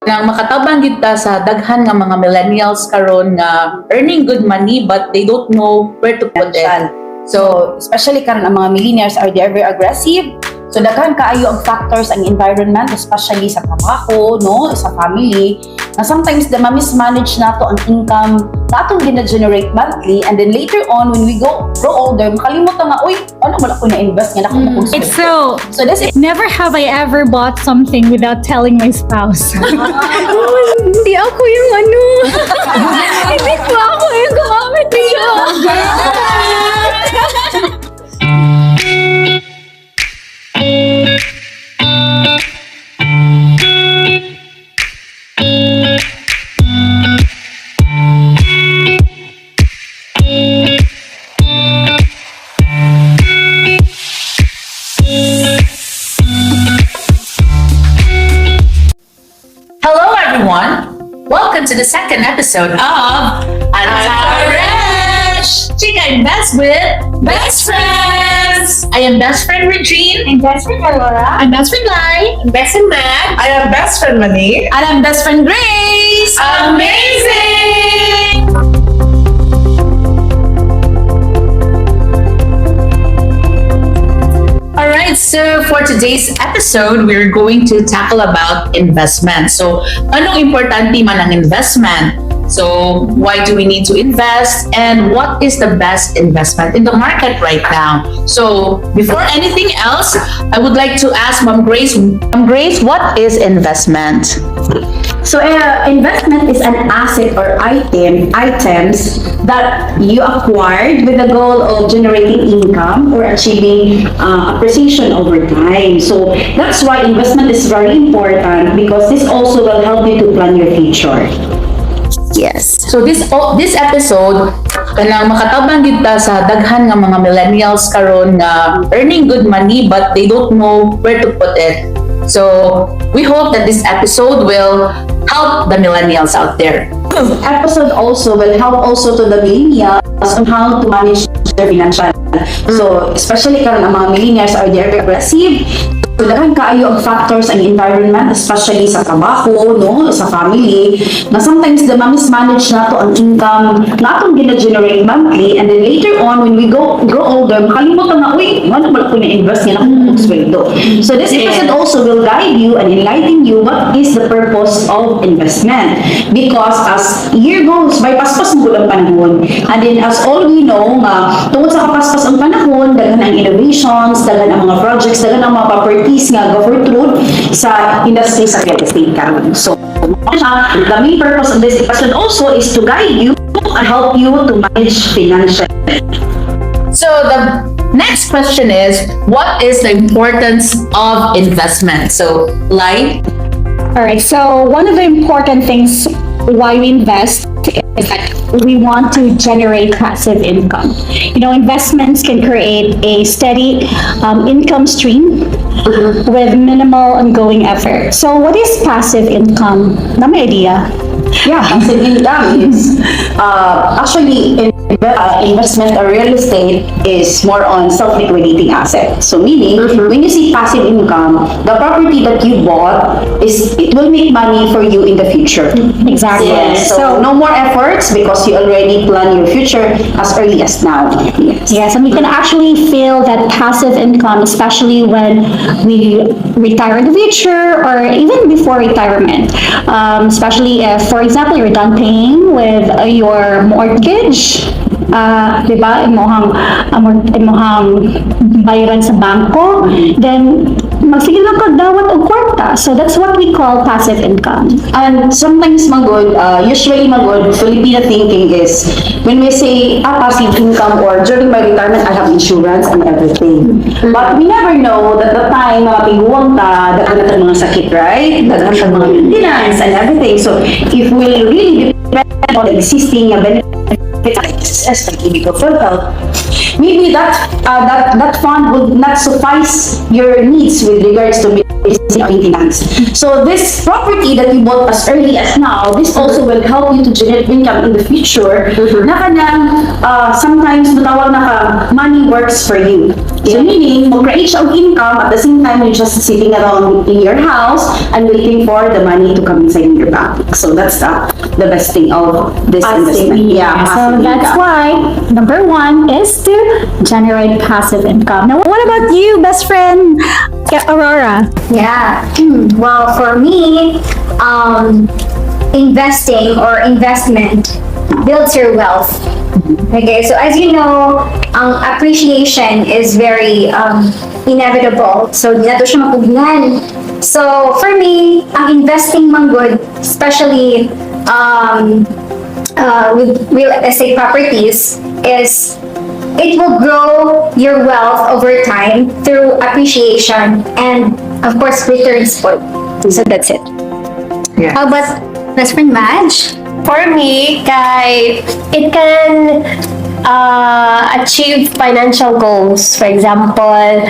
Nang makatabang gid ta sa daghan nga mga millennials karon nga earning good money but they don't know where to put it. So, especially karon ang mga millennials are very aggressive. So, daghan kaayo ang factors ang environment, especially sa trabaho, no, sa family, na sometimes the mismanage nato ang income na atong gina-generate monthly, and then later on, when we grow older, makalimutan nga, uy, ano wala ko na-invest nga, It's so this is never have I ever bought something without telling my spouse. Hindi ako yung ano. Hindi ko ako yung gumamit niyo. Hello everyone! Welcome to the second episode of Antaresh! Chika and Best with Best Friends! I am Best Friend Regine. I'm best friend Aurora. I'm Best Friend Lai. I'm best friend Matt. I am best friend Mani. and I'm best friend Grace. Amazing! Alright, so for today's episode, we're going to tackle about investment. So, anong importante man ang investment? So, why do we need to invest? And what is the best investment in the market right now? So, before anything else, I would like to ask Ma'am Grace. Ma'am Grace, what is investment? So, investment is an asset or items that you acquired with the goal of generating income or achieving appreciation over time. So, that's why investment is very important, because this also will help you to plan your future. Yes. So this episode kanang makatabang gid ta sa daghan nga mga millennials karon nga earning good money but they don't know where to put it. So we hope that this episode will help the millennials out there. This episode also will help also to the millennials on how to manage their financial. So, especially karon ang mga millennials are very aggressive. So, daghan kaayo ang factors ang environment, especially sa trabaho, no, sa family, na sometimes the mismanage nato ang income na atong gina-generate monthly, and then later on, when we grow older, makalimutan na, uy, ano ba ko na-invest nga na sweldo. So, this episode also will guide you and enlighten you what is the purpose of investment. Because as year goes by, paspas mo ang panahon. And then, as all we know, tungkol sa kapaspas ang panahon, daghan ang innovations, daghan ang mga projects, daghan ang mga properties nga go for truth sa industry sa real estate karon. So, the main purpose of this episode also is to guide you and help you to manage financial. So the next question is, what is the importance of investment? So, Lai? Alright, so one of the important things why we invest is that we want to generate passive income. You know, investments can create a steady income stream with minimal ongoing effort. So what is passive income? Dami idea. Yeah, passive income is actually investment or real estate is more on self-liquidating asset. So meaning, when you see passive income, the property that you bought it will make money for you in the future. Exactly. Yes. So no more efforts because you already plan your future as early as now. Yes. Yes, and we can actually feel that passive income, especially when we retire in the future or even before retirement. Especially if, for example, you're done paying with your mortgage. Diba, imohang bayaran sa bangko, then magsige lang ka dawat og kwarta. So that's what we call passive income. And sometimes usually Filipino thinking is, when we say passive income or during my retirement, I have insurance and everything. But we never know that the time mapiguwang ta, daghan na mga sakit, right? Daghan na mga maintenance and everything. So if we really depend on existing benefits, as like full health, maybe that fund would not suffice your needs with regards to maintenance. So this property that you bought as early as now, this also will help you to generate income in the future. Na kanang sometimes matawag na ka, money works for you. So meaning, mag-create siya of income at the same time you're just sitting around in your house and waiting for the money to come inside your bank. So that's the best thing of this investment. Yeah, So passive that's income. why number one is to generate passive income. Now, what about you, best friend, Aurora? Yeah. Well, for me, investing or investment builds your wealth. Okay, so as you know, appreciation is very inevitable. So, di na to siya mapugnan. So, for me, ang investing man good, especially with real estate properties, is it will grow your wealth over time through appreciation and, of course, returns po. So that's it. Yeah. How about best friend Madge? For me, it can achieve financial goals. For example,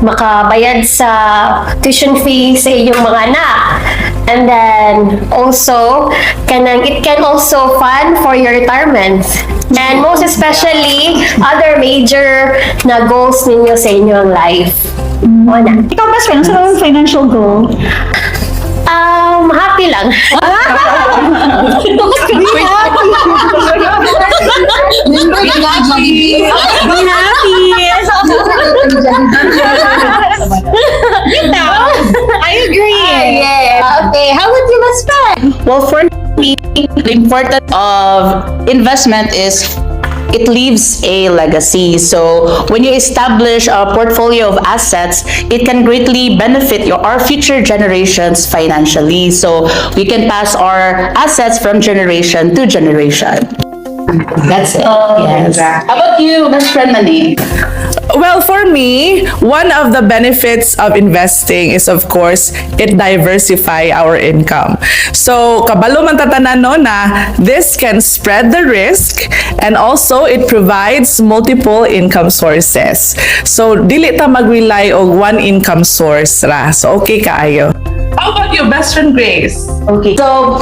makabayad sa tuition fee sa inyong mga anak. And then, also, it can also fund for your retirement. And most especially, other major na goals ninyo sa inyong life. Muna. Ikaw, best friend, ano yung financial goal? Happy lang. I agree. Okay, how would you spend? Well, for me, the importance of investment is it leaves a legacy. So when you establish a portfolio of assets, it can greatly benefit our future generations financially. So we can pass our assets from generation to generation. That's it. Yes. How about you, best friend Nani? Well, for me, one of the benefits of investing is, of course, it diversify our income. So, kabalo man tatanan no na this can spread the risk and also it provides multiple income sources. So, dili ta mag-rely on one income source ra. So, okay kaayo. How about you, best friend Grace? Okay. So,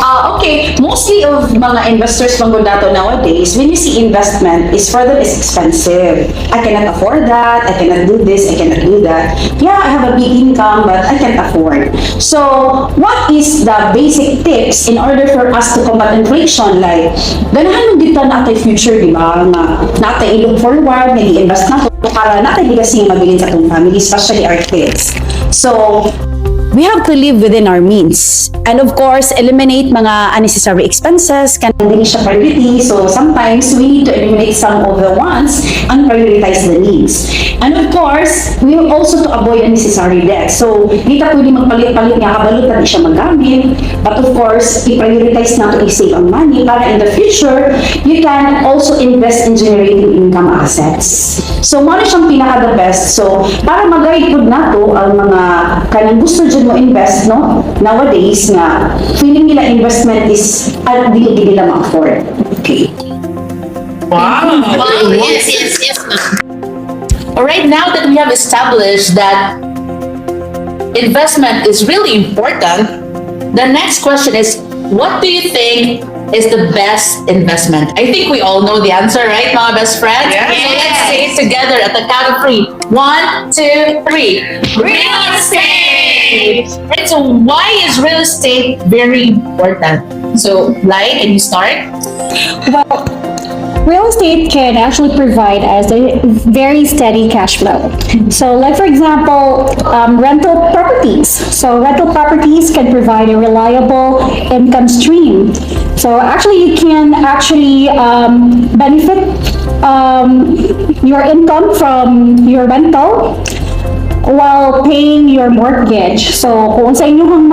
mostly of mga investors dato nowadays, when you see investment, is for them is expensive. I cannot afford that, I cannot do this, I cannot do that. Yeah, I have a big income, but I can't afford. So, what is the basic tips in order for us to combat inflation? Like, ganahan mo dito na atay future, di ba? Na atay i-look forward, nag-i-invest na to, para natay kasi mabilin sa atong family, especially our kids. So, we have to live within our means. And of course, eliminate mga unnecessary expenses. Hindi siya priority. So sometimes we need to eliminate some of the wants and prioritize the needs. And of course, we will also to avoid unnecessary debt. So hindi ka pwede magpalit-palit nga kabalot na di siya magamit. But of course, i-prioritize na to i-save ang money para in the future, you can also invest in generating income assets. So mo siyang pinaka-the best. So para mag-guide po na to ang mga kanang gusto dyan mo invest, no? Nowadays nga, feeling nila investment is dili nila ma-afford. Okay. Wow. Wow, yes. All right, now that we have established that investment is really important, the next question is, what do you think is the best investment? I think we all know the answer, right, mga best friends? Yes. So let's say it together at the count of 3. 1, 2, 3. Real estate! And so why is real estate very important? So, Lai, can you start? Well, real estate can actually provide us a very steady cash flow. So, like for example, rental properties. So, rental properties can provide a reliable income stream. So, actually, you can benefit your income from your rental while paying your mortgage. So, kung sa inyong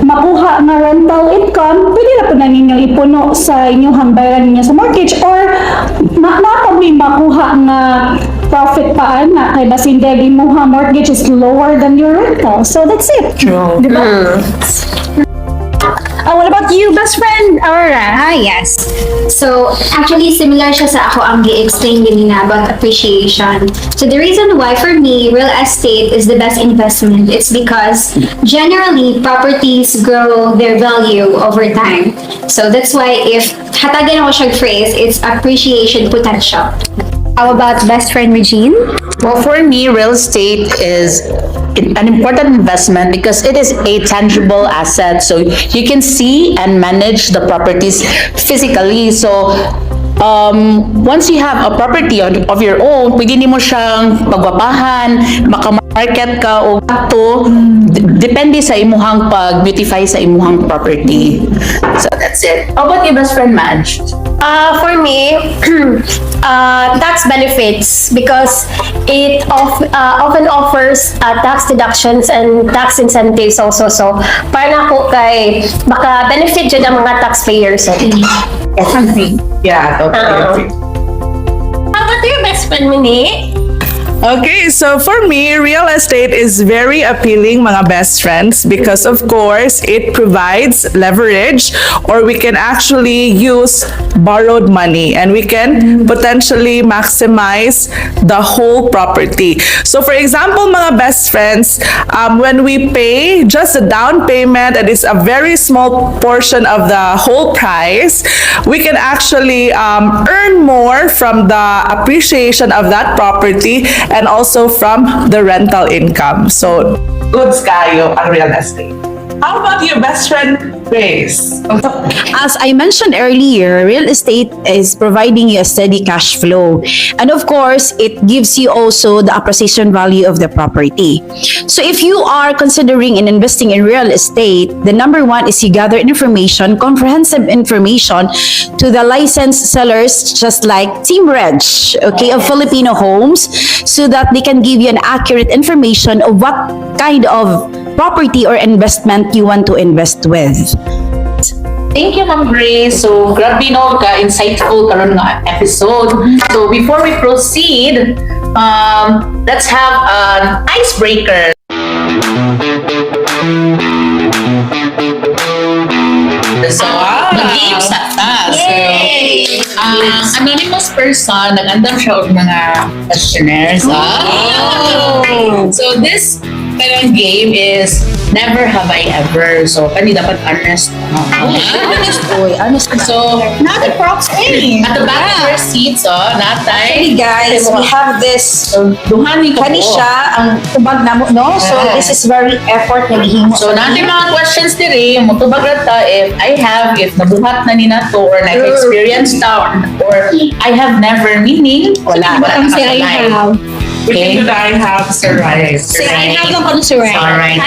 makuha nga rental income, pwede na po na ninyo ipuno sa inyong bayaran ninyo sa mortgage or pag may makuha nga profit pa na kay basin degi mo ha mortgage is lower than your rental. So, that's it. True. Diba? What about you, best friend, Aurora? Yes. So, actually, similar siya sa ako ang gi-explain din na about appreciation. So, the reason why for me, real estate is the best investment, it's because generally, properties grow their value over time. So, that's why if hatagan ako siyang phrase, it's appreciation potential. How about best friend Regine? Well, for me, real estate is an important investment because it is a tangible asset. So you can see and manage the properties physically. So once you have a property of your own, pwede mo siyang pagwapahan, makamarket ka o to depende sa imuhang pag-beautify sa imuhang property. So that's it. How about your best friend, Madge? For me, tax benefits because it often offers tax deductions and tax incentives also. So, para ako kay baka benefit dyan ang mga taxpayers. Yeah, totally agree. How about your best friend, Mini? Okay, so for me, real estate is very appealing, mga best friends, because of course, it provides leverage or we can actually use borrowed money and we can potentially maximize the whole property. So for example, mga best friends, when we pay just a down payment and it's a very small portion of the whole price, we can actually earn more from the appreciation of that property and also from the rental income. So, Goods kayo ang real estate. How about your best friend, Grace? As I mentioned earlier, real estate is providing you a steady cash flow. And of course, it gives you also the appreciation value of the property. So if you are considering in investing in real estate, the number one is you gather information, comprehensive information to the licensed sellers just like Team Reg, okay, of Filipino Homes, so that they can give you an accurate information of what kind of property or investment you want to invest with. Thank you, Ma'am Grace. So, grabe no, ka-insightful karon nga episode. So, before we proceed, let's have an icebreaker. So, mag-game sa taas. So, anonymous person, nag-andam siya og mga questionnaires. So, this kind of game is never have I ever. So, kani dapat honest. Honest. So, Not a props thing. at the back of your seats, natay. Hey guys, we have this So, duhani ko kani po. siya ang tubag na mo, no? So this is very effort na gihimo. So, natin mga questions diri, mutubag rata if nabuhat na ni nato or na-experience ta or I have never meaning, wala. Ang si I have. Okay. Should I have survived? Si I have lang pa si Ray. Alright.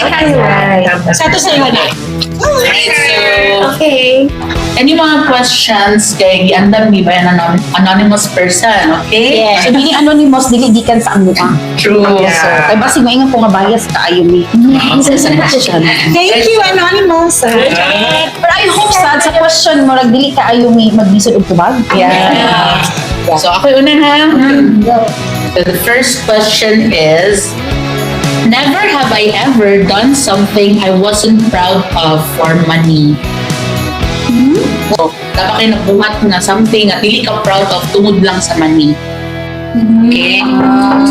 Sa ito sa'yo na. Alright, so, Okay. any mga questions kay giandam ni ba yan anonymous person, okay? So dili anonymous, dili gikan sa amuang. True. So, kay basig maingon ko nga bias kaayo mi. Sa question. Thank you, Anonymous. But I hope sad sa question mo, dili kaayo mi magbisod og tubag. Yeah. So, ako yung una ha. So, the first question is, never have I ever done something I wasn't proud of for money. So, dapat kayo nabuhat na something at hindi ka proud of tungod lang sa money. Okay?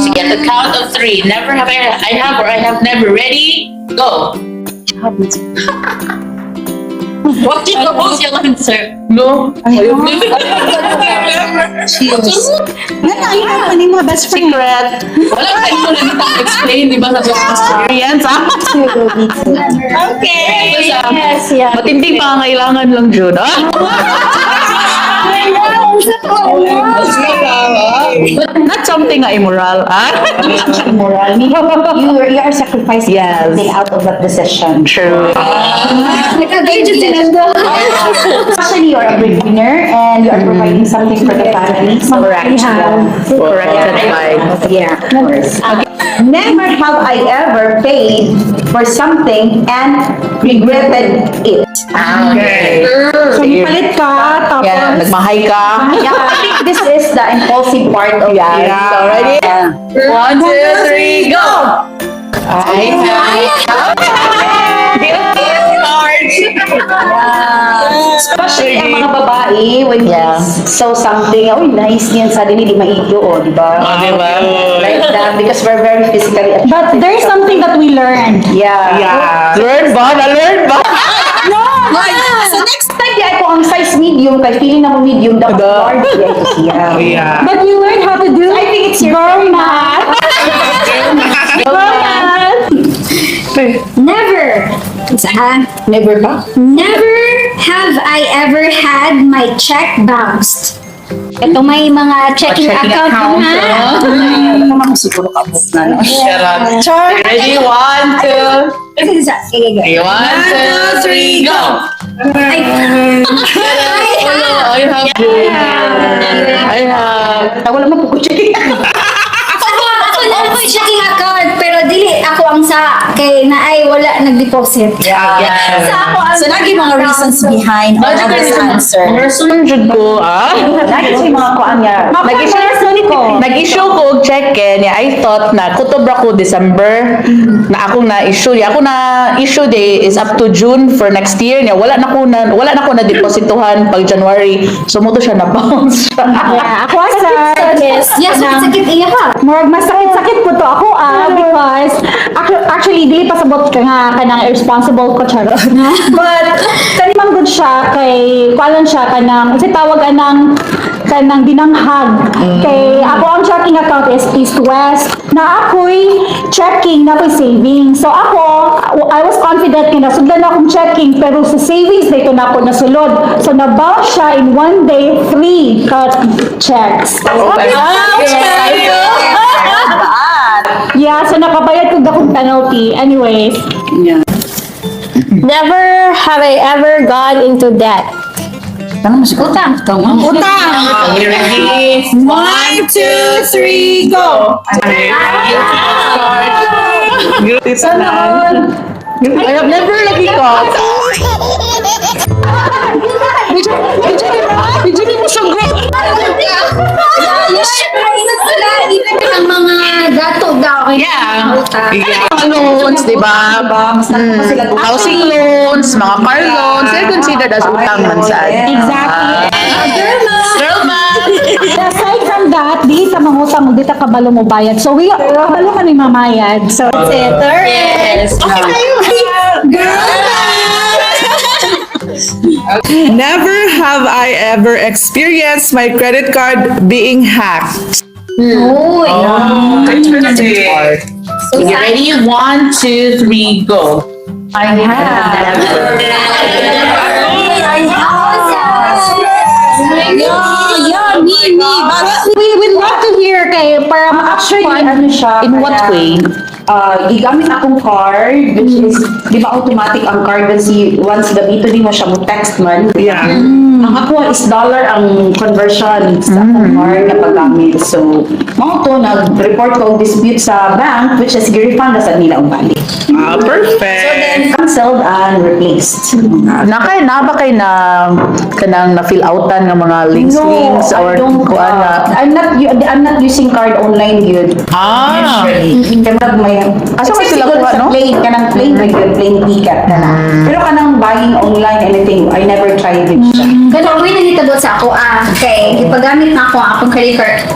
Sige, at the count of 3. Never have I have or I have never. Ready? Go! What did you propose your answer? No. Ayaw mo. Ano yung mga best friend? Secret. Wala kayo mo na explain, di ba, sa experience, ha? Okay. Yes, yeah. Matinding pangangailangan lang, June, ha? Not something na immoral, ha? Moral. You are sacrificing Yes. something out of that decision. True. Especially you're a breadwinner and you are providing something for the family. Correct. Correct. That's right. Yeah. Never have I ever paid for something and regretted it. Okay. So, palit ka, tapos... Yeah, nagmahay ka. Yeah, I think this is the impulsive part of it. Yeah. So, ready? 1, 2, 3, go! I Especially ang mga babae, when you saw something, oh, nice yan, suddenly di maido, oh, di ba? di ba? Like that, because we're very physically attracted. But there's something that we learned. Yeah. Yeah. Learn ba? Na-learn ba? So next time, di ako ang ang size medium, kay feeling na mo medium, dapat large yan ito siya. Yeah. But you learn how to do, I think it's your girl math. Girl math. Never. Never ba? Never have I ever had my check bounced. Ito may mga checking account ha. Ano naman siguro kabot na, no? Ready? 1, 2. Okay. 1, 2, 3, go! I have. Wala mo po ko check. Ako lang po checking account pero dili ako ang sa kay na ay wala nag-deposit. Yeah. Sa ako ang So, lagi mga reasons behind all of this answer. Person jud ko, Lagi sa mga kuan niya. Nag-issue ko og check niya. I thought na kutobra ko December na akong na-issue. Ako na-issue day is up to June for next year niya. Wala na ko na deposituhan pag January. So mo to siya na bounce. Yeah, ako sa yes, sakit iya ha. Murag mas sakit po to ako because actually dili pasabot ka nga kanang irresponsible ko charot. But kanimang good siya kay kualan siya kanang kasi tawag kanang binanghag. Kay ako ang checking account is East West na ako'y checking na ako'y savings. So ako I was confident na sundan akong checking pero sa savings dito na ako nasulod. So na-bounce siya in one day 3 cut checks. Yeah, so nakabayad ko dakong penalty. Anyways, Never have I ever gone into debt. Utang. Ready? 1, 2, 3, go! I have never lagi ko. Hindi mo siyang Even ang mga dato daw. Yeah. Loans, di ba? Housing loans, mga car loans, they're considered as utang man sa exactly. Girl math! Aside from that, di ka mangutang, di ka kabalo mo bayad. So, kabalo ka ni mamayad. So, that's it. Yes. Never have I ever experienced my credit card being hacked. Uy. Okay, ready? 1, 2, 3, go. I have. yeah, me. But we would love to hear kay para Actually, ma-actually, ano siya? In what way? Gigamit akong card, which is, di ba automatic ang card once gamitin di mo siya mo text man. Yeah. Ang ako is dollar ang conversion sa akong card na paggamit. So, mga to, nag-report ko ang dispute sa bank, which is gi-refund na sa nila ang balik. Perfect. Cancelled and replaced. Na ba kay na kanang na-fill outan ng mga links or I don't, kuan na? I'm not using card online yun. Kanang may, Asa ba sila kuha, no? Kanang plain ticket na na. Pero kanang buying online, anything, I never tried it siya. Ganun, may nahitabo sa ako kay ipagamit na ako ang akong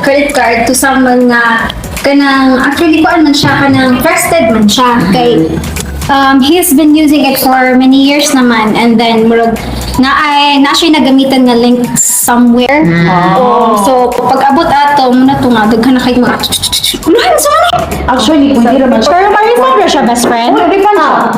credit card to someone nga kanang actually kuan man siya kanang trusted man siya kay he's been using it for many years naman and then murag na siya nagamitan nga link somewhere. So pag abot ato muna to nga daghan na kay mga Actually, pwede naman siya. pero ma-refund ra siya, best friend? Refund siya.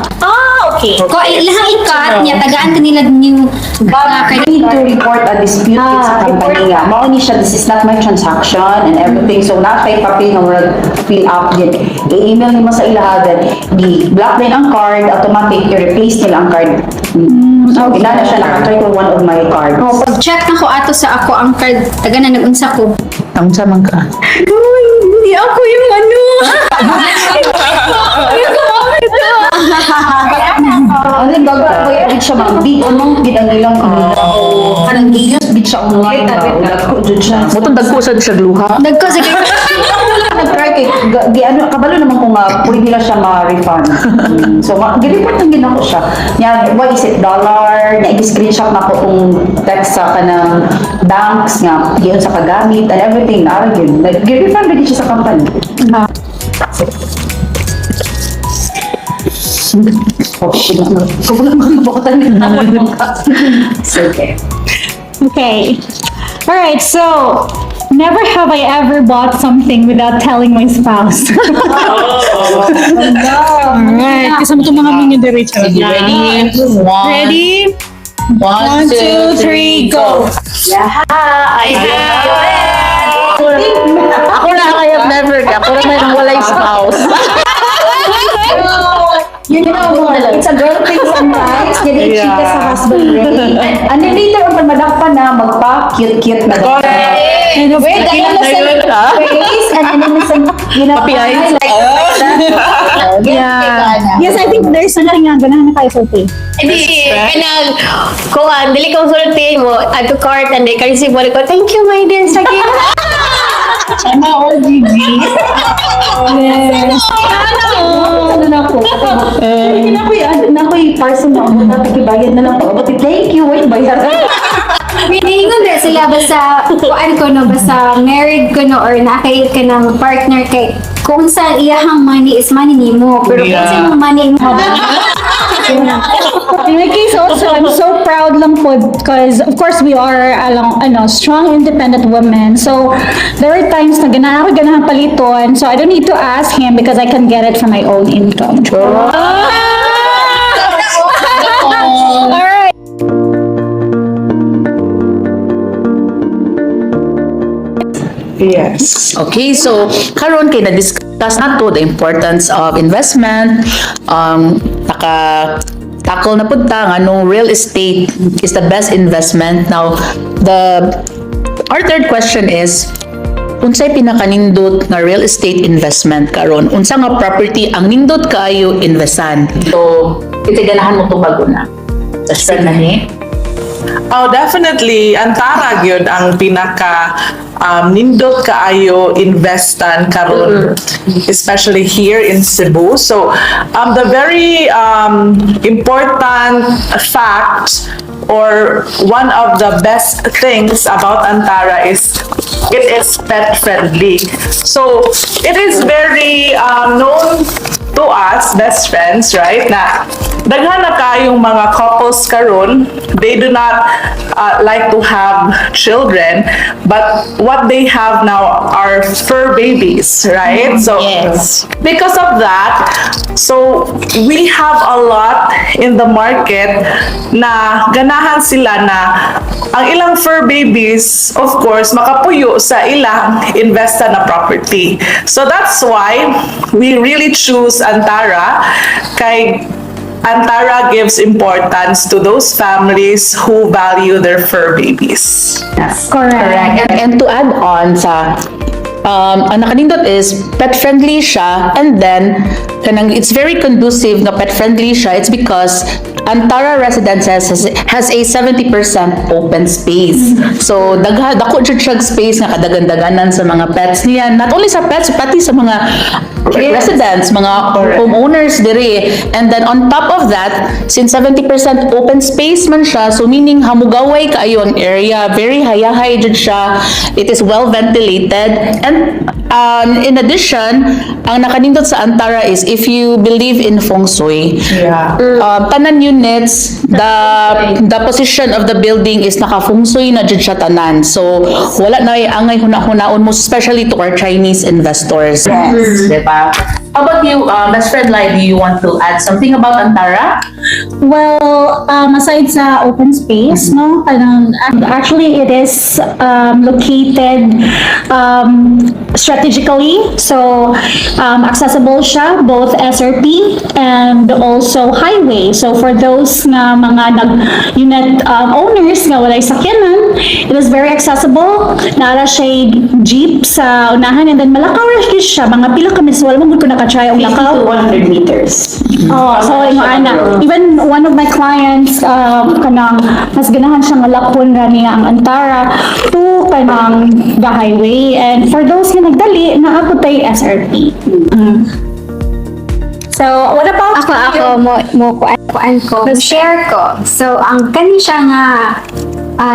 Okay. ko ilahang ikat niya tagaan kanila new I need to report a dispute sa company nga. Mao ni siya, this is not my transaction and everything. So, na kay papel nga murag fill up din. I-email nimo sa ilahagan. Block din ang card, automatic, i-replace nila ang card. Ila na siya, nakatry ko one of my cards. pag check na ko ato sa ako ang card taga na nagunsa ko. Tangsa man ka. Hindi ako yung ano. Ano yung gagawin? Bid siya mga big amount, bid ang ilang kanang gigos, bid siya online ba? O dagko, dyan siya. Mutong dagkusad siya luha. Nagko sige. Nag-try kay, kabalo naman kung pwede lang siya ma-refund. So, gi-report ng ginako siya. What is it, dollar? Screenshot na ko kung text sa kanang banks nga, yun sa kagamit and everything. Gi-refund din siya sa company. Okay. Okay. All right. So, never have I ever bought something without telling my spouse. Alright. Kasi mo itong mga menu diretso. Ready? Ready? One, 1, 2, 3, go! Ako na kaya never ka. Ako na may nang walay spouse. You know, it's a girl thing sometimes. Hindi chika sa husband, right? And then later, pag madakpan na, magpa-cute-cute na. And of Wait, the innocent face and an innocent, you know, eyes. like Yeah. Yes, I think there's something nga ganahan na kayo sa tea. Hindi, kanang, kuhan, dili kong sulti mo, at to court, and they can receive mo, ko, thank you, my dear, sa gift. Sana all GG. Yes. ano na po. Hindi na ko yung person na ako napakibayad na lang po. But thank you, wait, bayad. Hinihingon na sila basta kuan ko no, basta married ko no, or nakay ka ng partner kay kung saan iyahang money is money nimo, pero kung saan yung money mo. In my case also, I'm so proud lang po because of course we are strong independent women. So there are times na ganahan paliton, so I don't need to ask him because I can get it from my own income. Alright. Yes. Okay, so karon kay na-discuss nato the importance of investment. Tackle na pud ta nga no real estate is the best investment. Now, our third question is unsay pinakanindot nga real estate investment karon? Unsa nga property ang nindot kaayo investan? So, itiganahan mo to bago na. Just friend na ni. Oh, definitely. Antara gyud ang pinaka nindot kaayo investan karon, especially here in Cebu. So, the very important fact or one of the best things about Antara is it is pet friendly. So, it is very known to us, best friends, right? Na daghan na kayong mga couples karon, they do not like to have children, but what they have now are fur babies, right? So Yes. because of that, so we have a lot in the market na ganahan sila na ang ilang fur babies, of course, makapuyo sa ilang investa na property. So that's why we really choose Antara, kay Antara gives importance to those families who value their fur babies. Correct. And to add on sa ang nakanindot is pet friendly siya, and then it's very conducive na pet friendly siya. It's because Antara Residences has a 70% open space. So dako jud siya space nga kadagan-daganan sa mga pets niya. Not only sa pets, pati sa mga residents, mga homeowners diri. And then on top of that, since 70% open space man siya, so meaning hamugaway kaayo ang area, very hayahay jud siya. It is well ventilated, and in addition, ang nakanindot sa Antara is if you believe in feng shui, tanan units, the position of the building is naka feng shui na jud siya tanan. So wala na ay angay huna-hunaon mo, especially to our Chinese investors. Yes. Diba? How about you, best friend Lai, do you want to add something about Antara? Well, aside sa open space, no, actually it is located strategically, so accessible siya both SRP and also highway. So for those na mga unit owners nga walay sakyanan, it is very accessible. Naara siya jeep sa unahan, and then malakaw ra siya, mga pila ka minutes, wala mo ko nakatry ang lakaw. 100 meters. Oh, so even one of my clients kanang mas ganahan siyang malakon ra niya ang Antara to kanang the highway, and for those nga nagdali naabot tay SRP. So what about Ako mo kuan ko, share ko. So ang kani siya nga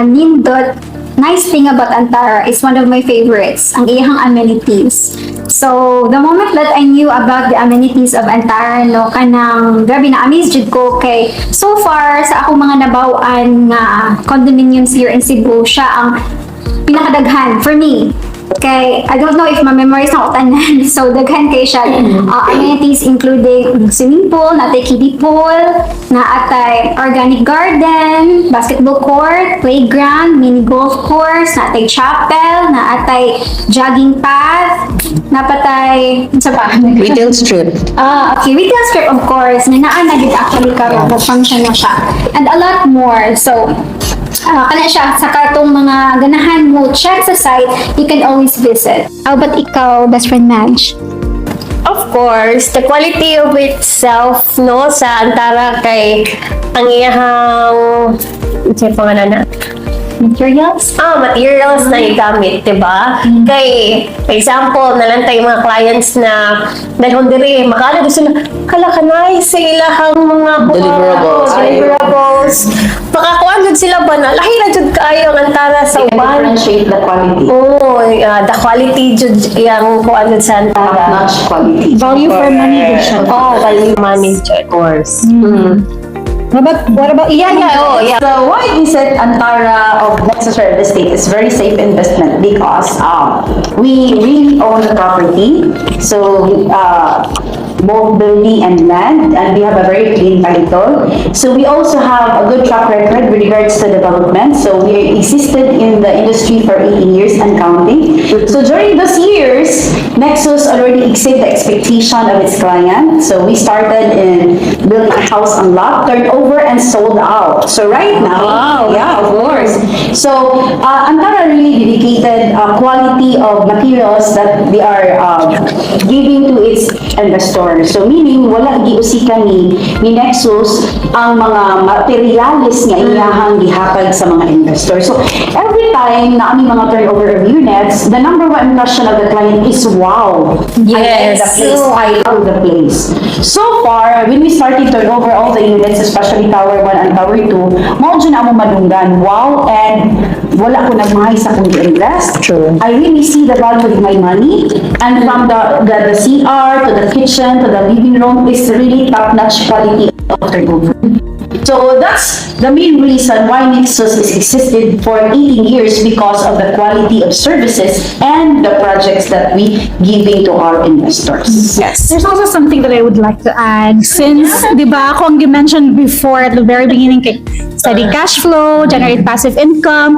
nindot nice thing about Antara is one of my favorites, ang iyang amenities. So, the moment that I knew about the amenities of Antara, no, kanang grabe na amazed jud ko kay so far sa akong mga nabawaan nga condominiums here in Cebu, siya ang pinakadaghan for me. Kay, I don't know if ma-memorize na ko tanan. So, daghan kay siya. Amenities including swimming pool, natay kiddie pool, naatay organic garden, basketball court, playground, mini golf course, natay chapel, naatay jogging path, napatay, sa ba? Retail strip. Okay, retail strip of course, na naa na gid actually karon, function na siya. And a lot more. So, kana siya, sa katong mga ganahan mo, check sa site, you can always visit. How about ikaw, best friend Madge? Of course, the quality of itself, no, sa Antara kay ang iyahang, ano pangalan na? Materials? Materials na igamit, diba? Kay, for example, nalantay mga clients na dalhon diri, makala gusto na, kalakanay sa ilahang mga deliverables. Makakuan jud sila ba na, lahi na jud kaayo ang Antara sa uban. Differentiate the quality. Oh, the quality jud yung kuan jud sa Antara. Top-notch quality. Value for money din siya. Oh, value money, of course. What about Yeah. So why is it Antara of Nexus Real Estate is very safe investment? Because we really own the property. So both building and land, and we have a very clean title. So we also have a good track record with regards to development. So we existed in the industry for 18 years and counting. So during those years, Nexus already exceeded the expectation of its client. So we started in building a house on lot, turned over and sold out. So right now, yeah, of course. So Antara really dedicated quality of materials that they are giving to its investors. So meaning wala giusikan ni Nexus ang mga materials nga iyahang gihatag sa mga investors. So every time na aming mga turnover of units, the number one impression of the client is wow. Yes. I love the place. So far, when we started to turn over all the units, especially Tower 1 and Tower 2, mao dyan na mo madunggan. Wow, and wala ko nagmahay sa kong invest. True. I really see the value of my money. And from the CR to the kitchen to the living room is really top-notch quality of turnover. So that's the main reason why Nexus is existed for 18 years, because of the quality of services and the projects that we giving to our investors. Yes. There's also something that I would like to add. Since, di ba, ako ang mentioned before at the very beginning, steady cash flow, generate passive income.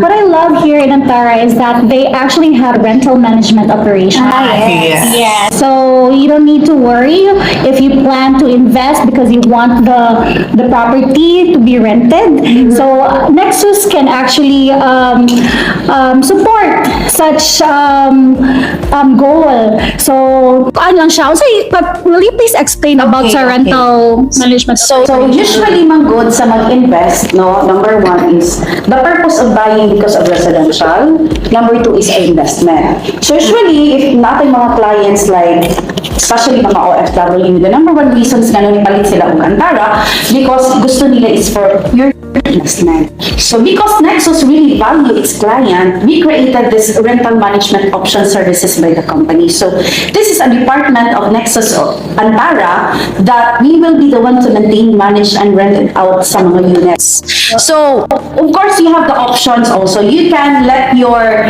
What I love here in Antara is that they actually have rental management operations. Yes. So you don't need to worry if you plan to invest because you want the property to be rented. So Nexus can actually support such goal. So ano lang siya? But will you please explain about sa rental management? So usually manggod sa mag-invest, no, number one is the purpose of buying because of residential. Number two is investment. So usually, if natin mga clients like, especially mga OFW, the number one reasons nga nung ipalit sila og Antara, because gusto nila is for your investment. So because Nexus really value its client, we created this rental management option services by the company. So this is a department of Nexus Antara that we will be the one to maintain, manage, and rent it out sa mga units. So of course, you have the options also. You can let your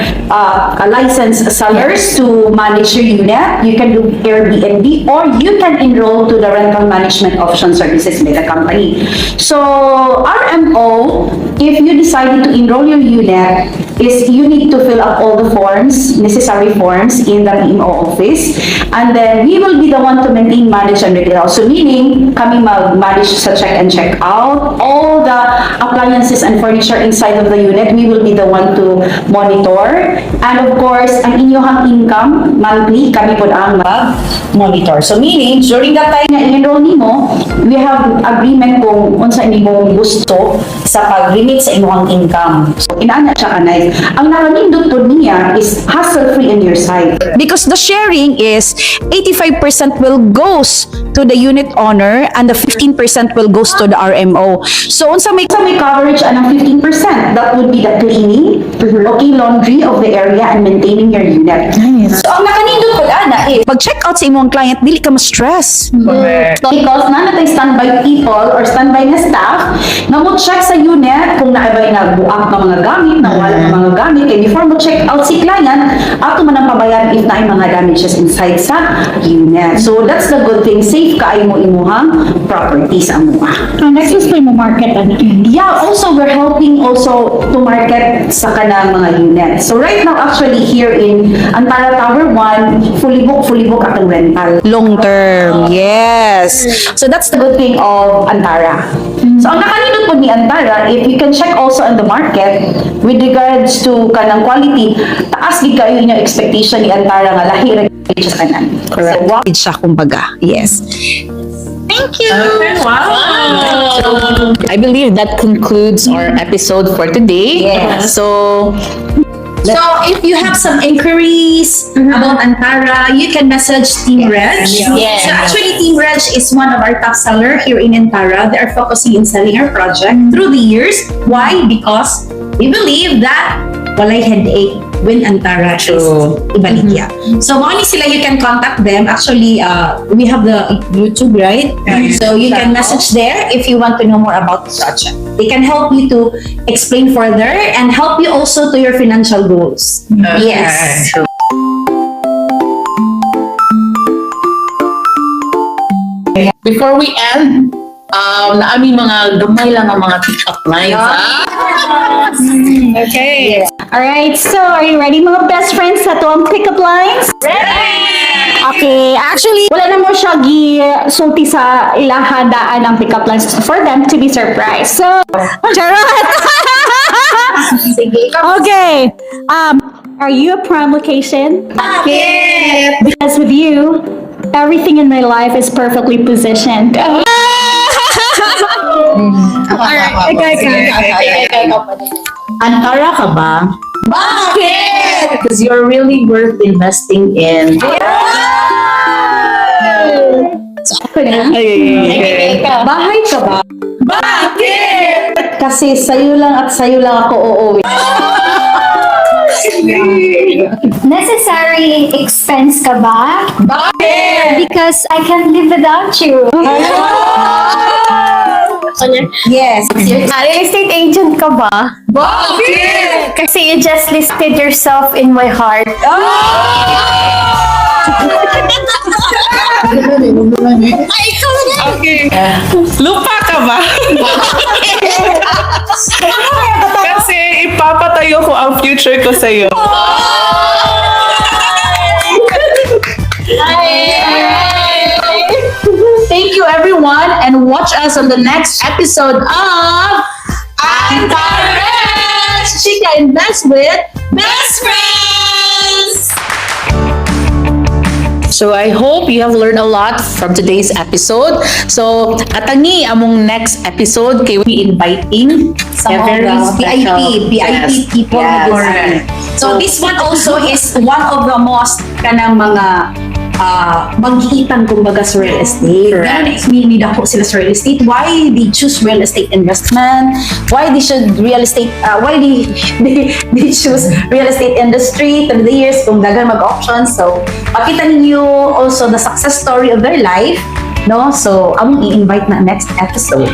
licensed sellers to manage your unit. You can do Airbnb, or you can enroll to the rental management option services by the company. So RMO, if you decided to enroll your unit, is you need to fill up all the forms, necessary forms in the PMO office, and then we will be the one to maintain, manage, and rent it out. So meaning, kami mag-manage sa check and check out, all the appliances and furniture inside of the unit, we will be the one to monitor. And of course, ang inyong income, monthly, kami po ang mag-monitor. So meaning, during that time na i-enroll nimo, we have agreement kung unsa imong gusto sa pag-limit sa inyong income. So inaana siya kanay. Ang nakanindot po niya is hassle-free on your side. Because the sharing is 85% will goes to the unit owner and the 15% will goes to the RMO. So unsa may may coverage ng 15%. That would be the cleaning, okay, laundry of the area and maintaining your unit. So ang nakanindot pag-ana is Pag-check out sa imong client, dili ka ma-stress. Correct. because na natay standby people or standby na staff na mo check sa unit kung naibay na buak ng mga gamit, na wala ng mga gamit. Kaya before mo check out si client, ato man ang pabayan if na mga damages inside sa unit. So that's the good thing. Safe ka ay mo imuhang properties ang mua. Next is mo market. Yeah, also we're helping also to market sa kanang mga units. So right now actually here in Antara Tower 1, fully book atong rental. Long term, yes. So that's the good thing of Antara. So ang nakaninot po ni Antara, if you can check also on the market with regards to kanang quality, taas gid kayo inyong expectation ni Antara nga lahi ra gyud sa kanan. Correct. So, wow. Siya, kumbaga. Yes. Thank you. Okay, wow. I believe that concludes our episode for today. Yes. So, So if you have some inquiries about Antara, you can message Team Reg. Yes. So actually, Team Reg is one of our top seller here in Antara. They are focusing in selling our project through the years. Why? Because we believe that walay headache when Antara is ibaligya. So mga ni sila, you can contact them. Actually, we have the YouTube, right? So you can message there if you want to know more about the project. They can help you to explain further and help you also to your financial goals. Yes. before we end, naami mga gamay lang ang mga pick-up lines. Okay. Alright, so are you ready mga best friends sa tuwang pick-up lines? Okay, actually, wala na mo siya gisulti sa ilahandaan ng pick-up lines for them to be surprised. So, charot! Okay, are you a prime location? Okay. Because with you, everything in my life is perfectly positioned. Alright, okay. Antara ka ba? Bakit? Because you're really worth investing in. Bahay ka ba? Bakit? Kasi sa'yo lang at sa'yo lang ako uuwi. Necessary expense ka ba? Bakit? Because I can't live without you. Yes. Real estate agent ka ba? Bakit? Kasi you just listed yourself in my heart. Okay. Lupa ka ba? Kasi ipapatayo ko ang future ko sa'yo. Thank you everyone and watch us on the next episode of Antara Chika Invest with Best Friends! So I hope you have learned a lot from today's episode. So atangi among next episode kay we inviting Some a very of the special VIP guest. people. Yes. Correct. So this one also is one of the most kanang mga magiitan kumbaga sa real estate. Ganun ni dako sila sa real estate. Why they choose real estate investment? Why they should real estate? Why they choose real estate industry through the years kung dagan mag-options. So makita ninyo also the success story of their life. No, so among i-invite na next episode.